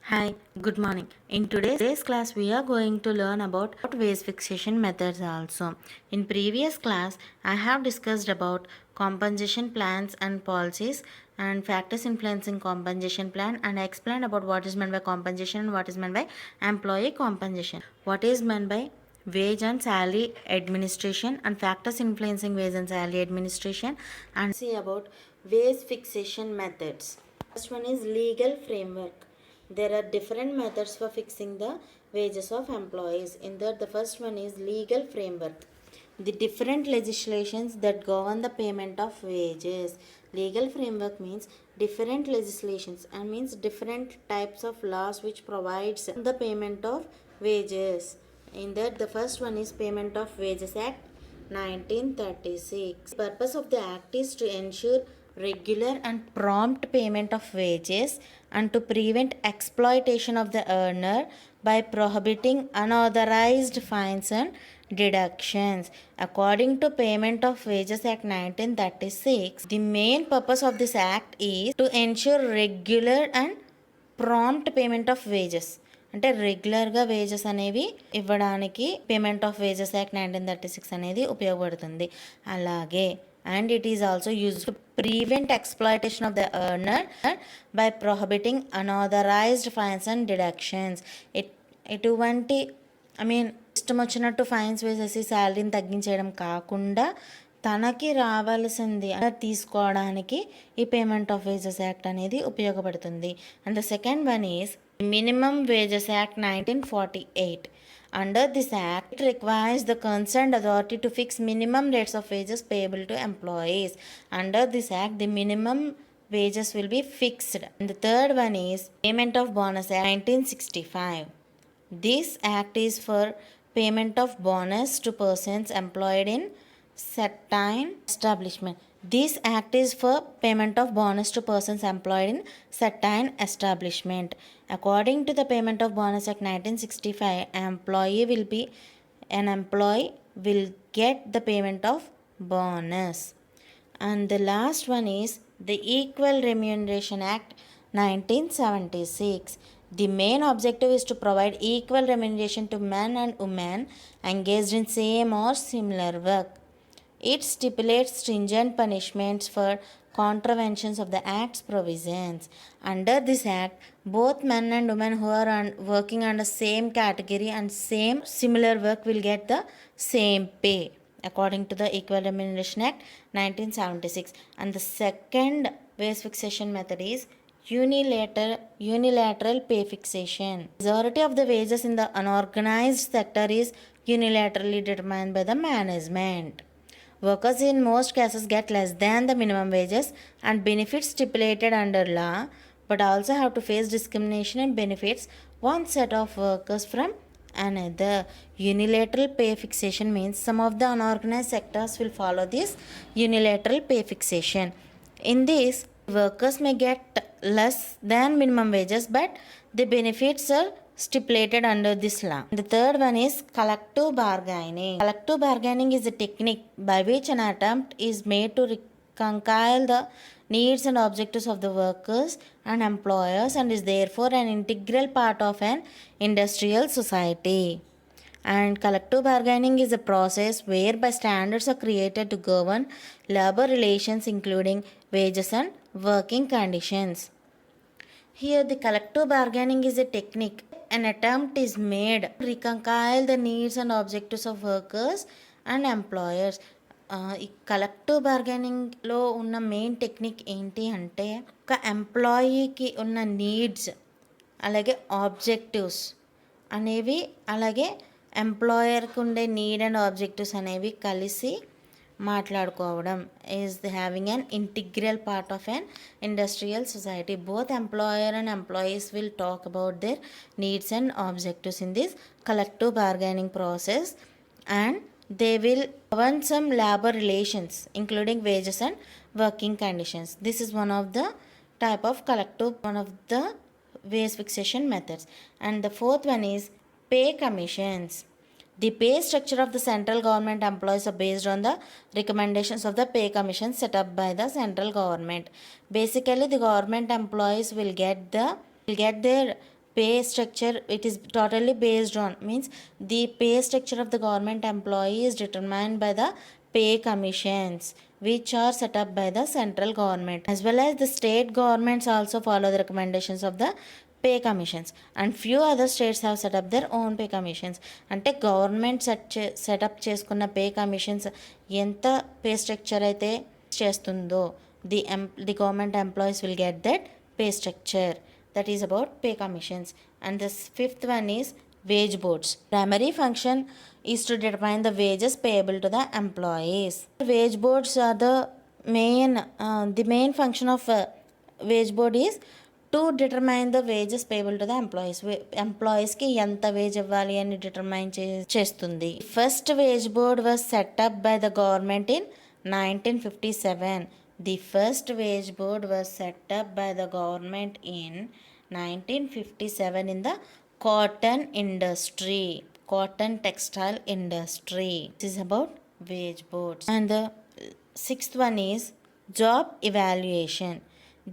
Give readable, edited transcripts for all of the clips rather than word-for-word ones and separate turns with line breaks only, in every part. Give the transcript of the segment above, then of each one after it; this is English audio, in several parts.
Hi, good morning. In today's class, we are going to learn about wage fixation methods also. In previous class, I have discussed about compensation plans and policies and factors influencing compensation plan, and I explained about what is meant by compensation and what is meant by employee compensation. What is meant by wage and salary administration and factors influencing wage and salary administration, and see about wage fixation methods. First one is legal framework. There are different methods for fixing the wages of employees. In that, the first one is legal framework. The different legislations that govern the payment of wages. Legal framework means different legislations and means different types of laws which provides the payment of wages. In that, the first one is Payment of Wages Act 1936. The purpose of the act is to ensure regular and prompt payment of wages and to prevent exploitation of the earner by prohibiting unauthorized fines and deductions. According to Payment of Wages Act 1936, the main purpose of this act is to ensure regular and prompt payment of wages అంటే రెగ్యులర్గా wages అనేవి ఇవ్వడానికి payment of wages act 1936 అనేది ఉపయోగపడుతుంది. అలాగే and it is also use to prevent exploitation of the earner by prohibiting unauthorised fines and deductions. ఎటువంటి ఇష్టం వచ్చినట్టు ఫైన్స్ వేసేసి శాలరీని తగ్గించేయడం కాకుండా తనకి రావాల్సింది తీసుకోవడానికి ఈ పేమెంట్ ఆఫ్ వేజెస్ యాక్ట్ అనేది ఉపయోగపడుతుంది. And the second one is minimum wages act 1948. Under this act, it requires the concerned authority to fix minimum rates of wages payable to employees. Under this act, the minimum wages will be fixed. And the third one is Payment of Bonus Act 1965. This act is for payment of bonus to persons employed in certain establishment. This act is for payment of bonus to persons employed in certain establishment. According to the Payment of Bonus Act 1965, an employee will get the payment of bonus. And the last one is the Equal Remuneration Act 1976. The main objective is to provide equal remuneration to men and women engaged in same or similar work. It stipulates stringent punishments for contraventions of the Act's provisions. Under this Act, both men and women who are working under same category and same similar work will get the same pay according to the Equal Remuneration Act 1976. And the second wage fixation method is unilateral pay fixation. Majority of the wages in the unorganized sector is unilaterally determined by the management. Workers in most cases get less than the minimum wages and benefits stipulated under law, but also have to face discrimination and benefits one set of workers from another. Unilateral pay fixation means some of the unorganized sectors will follow this unilateral pay fixation. In this, workers may get less than minimum wages, but the benefits are stipulated under this law. The third one is collective bargaining. Collective bargaining is a technique by which an attempt is made to reconcile the needs and objectives of the workers and employers and is therefore an integral part of an industrial society. And collective bargaining is a process whereby standards are created to govern labor relations including wages and working conditions. Here the collective bargaining is a technique. An attempt is made to reconcile the needs and objectives of workers and employers. ఈ collective బార్గెనింగ్లో ఉన్న main technique ఏంటి అంటే ఒక ఎంప్లాయీకి ఉన్న needs అలాగే objectives అనేవి అలాగే ఎంప్లాయర్కి ఉండే నీడ్ అండ్ ఆబ్జెక్టివ్స్ అనేవి కలిసి మాట్లాడుకోవడం is having an integral part of an industrial society. Both employer and employees will talk about their needs and objectives in this collective bargaining process, and they will govern some labor relations including wages and working conditions. This is one of the type of one of the wage fixation methods. And the fourth one is pay commissions. The pay structure of the central government employees are based on the recommendations of the pay commission set up by the central government. Basically, the government employees will get their pay structure, it is totally based on, means the pay structure of the government employee is determined by the pay commissions which are set up by the central government, as well as the state governments also follow the recommendations of the pay commissions, and few other states have set up their own pay commissions. అంటే government setup చేసుకున్న pay commissions ఎంత pay structure అయితే చేస్తుందో the government employees will get that pay structure. That is about pay commissions. And the fifth one is wage boards. Primary function is to determine the wages payable to the employees. Wage boards are the main function of wage board is to determine the wages payable to the employees. Employeesకి ఎంత veg ఇవ్వాలి అని determine చేస్తుంది. First wage board was set up by the government in 1957. The first wage board was set up by the government in 1957 in the cotton industry, cotton textile industry. This is about wage boards. And the sixth one is job evaluation.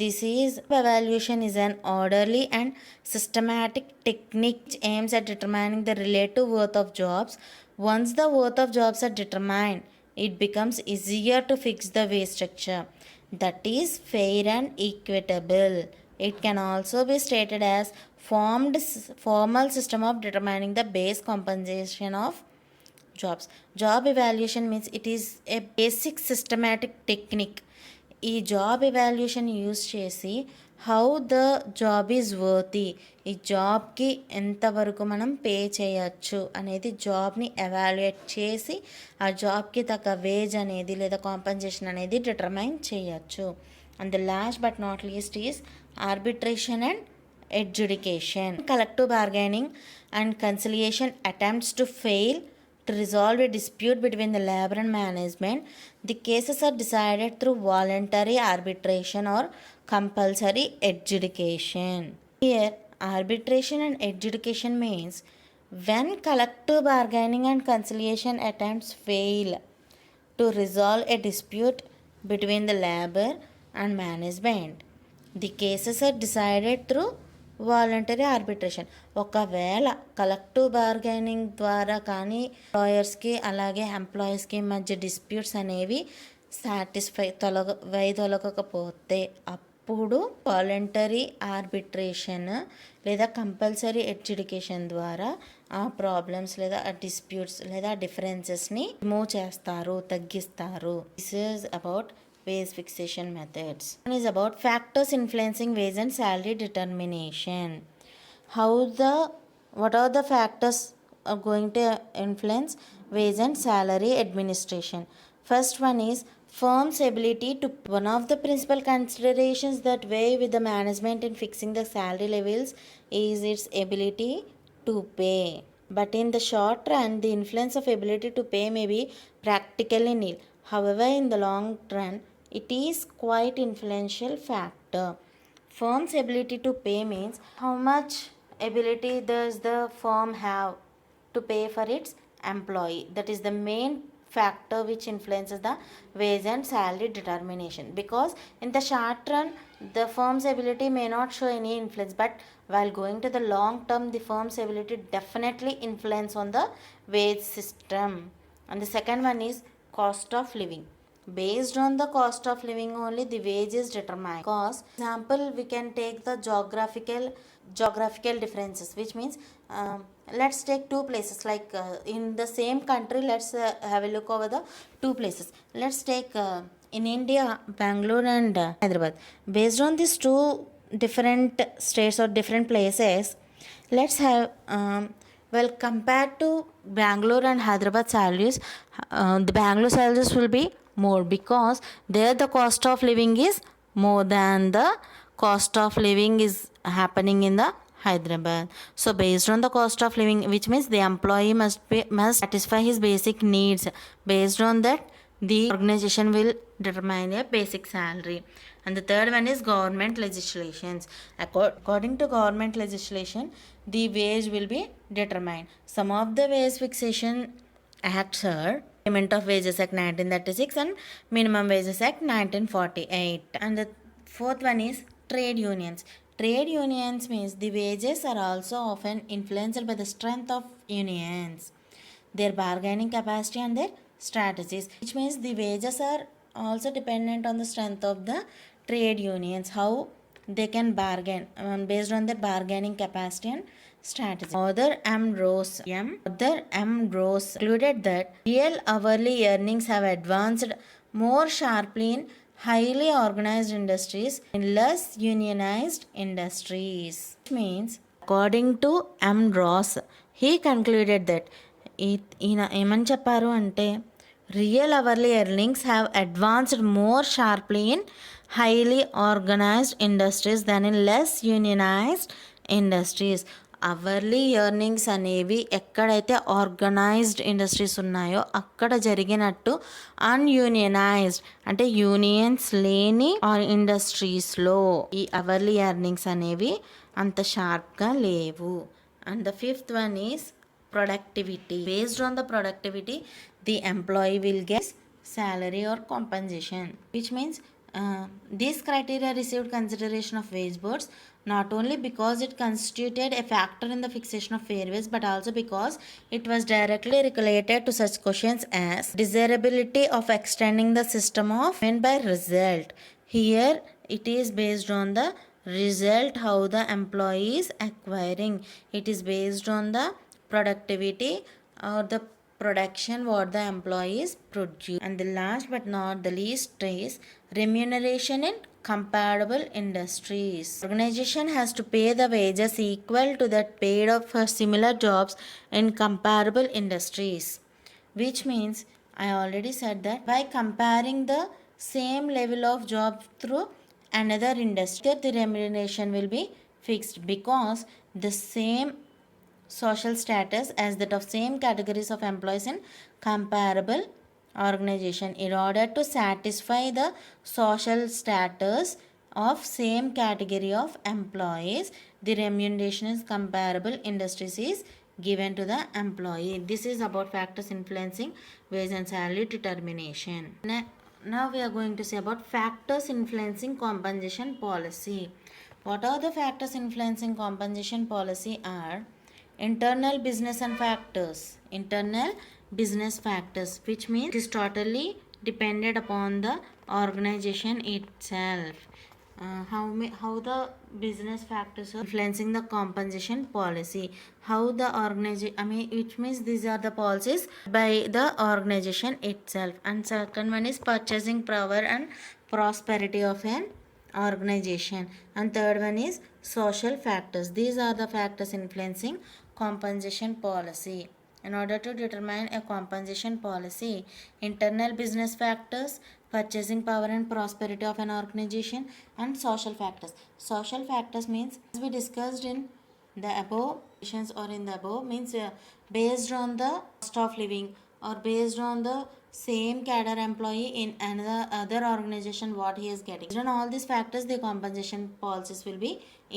This evaluation is an orderly and systematic technique which aims at determining the relative worth of jobs. Once the worth of jobs are determined, it becomes easier to fix the wage structure that is fair and equitable. It can also be stated as formal system of determining the base compensation of jobs. Job evaluation means it is a basic systematic technique. ఈ job evaluation use చేసి how the job is worthy, ఈ జాబ్కి ఎంతవరకు మనం pay చేయొచ్చు అనేది జాబ్ని evaluate చేసి ఆ జాబ్కి తగ్గ వేజ్ అనేది లేదా కాంపన్సేషన్ అనేది డిటర్మైన్ చేయొచ్చు. And the last but not least is arbitration and adjudication. Collective bargaining and conciliation attempts to fail to resolve a dispute between the labor and management. The cases are decided through voluntary arbitration or compulsory adjudication. Here, arbitration and adjudication means when collective bargaining and conciliation attempts fail to resolve a dispute between the labor and management, the cases are decided through voluntary arbitration. ఒకవేళ collective bargaining ద్వారా కానీ ఎంప్లాయర్స్కి అలాగే ఎంప్లాయీస్కి మధ్య disputes అనేవి తొలగకపోతే అప్పుడు voluntary arbitration లేదా compulsory ఎడ్యుడికేషన్ ద్వారా ఆ ప్రాబ్లమ్స్ లేదా ఆ డిస్ప్యూట్స్ లేదా డిఫరెన్సెస్ని రిమూవ్ చేస్తారు, తగ్గిస్తారు. This is about wage fixation methods. One is about factors influencing wage and salary determination. What are the factors are going to influence wage and salary administration? First one is firm's ability to. One of the principal considerations that weigh with the management in fixing the salary levels is its ability to pay. But in the short run, the influence of ability to pay may be practically nil. However, in the long run, it is quite influential factor. Firm's ability to pay means how much ability does the firm have to pay for its employee. That is the main factor which influences the wage and salary determination. Because in the short run, the firm's ability may not show any influence, but while going to the long term, the firm's ability definitely influence on the wage system. And the second one is cost of living. Based on the cost of living only the wage is determined. Because example we can take the geographical differences, which means let's take two places like in the same country. Let's have a look over the two places. Let's take in India, Bangalore and Hyderabad. Based on these two different states or different places, let's have compared to Bangalore and Hyderabad salaries, the Bangalore salaries will be more because there the cost of living is more than the cost of living is happening in the Hyderabad. So based on the cost of living, which means the employee must satisfy his basic needs. Based on that, the organization will determine a basic salary. And the third one is government legislations. According to government legislation, the wage will be determined. Some of the wage fixation acts are Payment of Wages Act 1936 and Minimum Wages Act 1948. And the fourth one is trade unions. Trade unions means the wages are also often influenced by the strength of unions, their bargaining capacity and their strategies, which means the wages are also dependent on the strength of the trade unions, how they can bargain based on their bargaining capacity and strategy. Author M. Rose concluded that real hourly earnings have advanced more sharply in highly organized industries in less unionized industries. Which means, according to M. Ross, he concluded that ఈయన ఏమని చెప్పారు అంటే real hourly earnings have advanced more sharply in highly organised industries than in less unionised industries. Hourly earnings అనేవి ఎక్కడైతే organised industries ఉన్నాయో అక్కడ జరిగినట్టు అన్యూనియనైజ్డ్ అంటే యూనియన్స్ లేని ఇండస్ట్రీస్లో ఈ అవర్లీ ఎర్నింగ్స్ అనేవి అంత షార్ప్గా లేవు. And the fifth one is productivity. Based on the productivity, the employee will get salary or compensation, which means this criteria received consideration of wage boards not only because it constituted a factor in the fixation of fair wage but also because it was directly related to such questions as desirability of extending the system of payment by result. Here it is based on the result how the employee is acquiring. It is based on the productivity or the production what the employees produce. And the last but not the least is remuneration in comparable industries. Organization has to pay the wages equal to that paid of for similar jobs in comparable industries, which means I already said that by comparing the same level of job through another industry, the remuneration will be fixed because the same social status as that of same categories of employees in comparable organization. In order to satisfy the social status of same category of employees, the remuneration is comparable industries is given to the employee. This is about factors influencing wage and salary determination. Now we are going to say about factors influencing compensation policy. What are the factors influencing compensation policy are internal business factors, which means it is totally dependent upon the organization itself. How the business factors are influencing the compensation policy, how the organization, which means these are the policies by the organization itself. And second one is purchasing power and prosperity of an organization. And third one is social factors. These are the factors influencing compensation policy. In order to determine a compensation policy, internal business factors, purchasing power and prosperity of an organization, and social factors. Social factors means, as we discussed in the above or in the above, means based on the cost of living or based on the same cadre employee in another other organization what he is getting. Based on all these factors, the compensation policies will be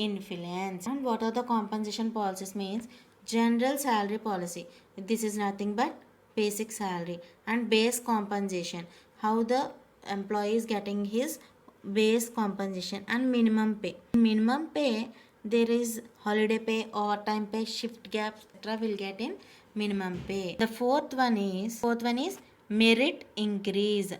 influenced. And what are the compensation policies means? General salary policy, this is nothing but basic salary. And base compensation, how the employee is getting his base compensation. And minimum pay, there is holiday pay, overtime pay, shift gap, etc. will get in minimum pay. The fourth one is merit increase.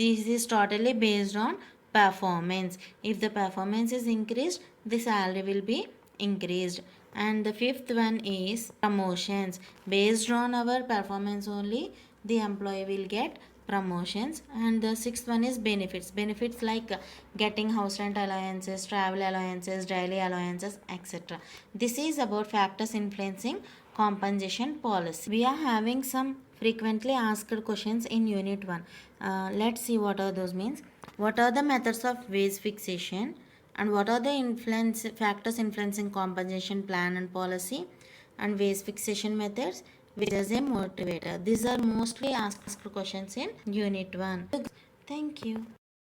This is totally based on performance. If the performance is increased, the salary will be increased. And the fifth one is promotions. Based on our performance only, the employee will get promotions. And the sixth one is benefits like getting house rent allowances, travel allowances, daily allowances, etc. This is about factors influencing compensation policy. We are having some frequently asked questions in unit 1. Let's see what are those means. What are the methods of wage fixation, and what are the factors influencing compensation plan and policy, and wage fixation methods, which is a motivator. These are mostly asked questions in unit 1. Thank you.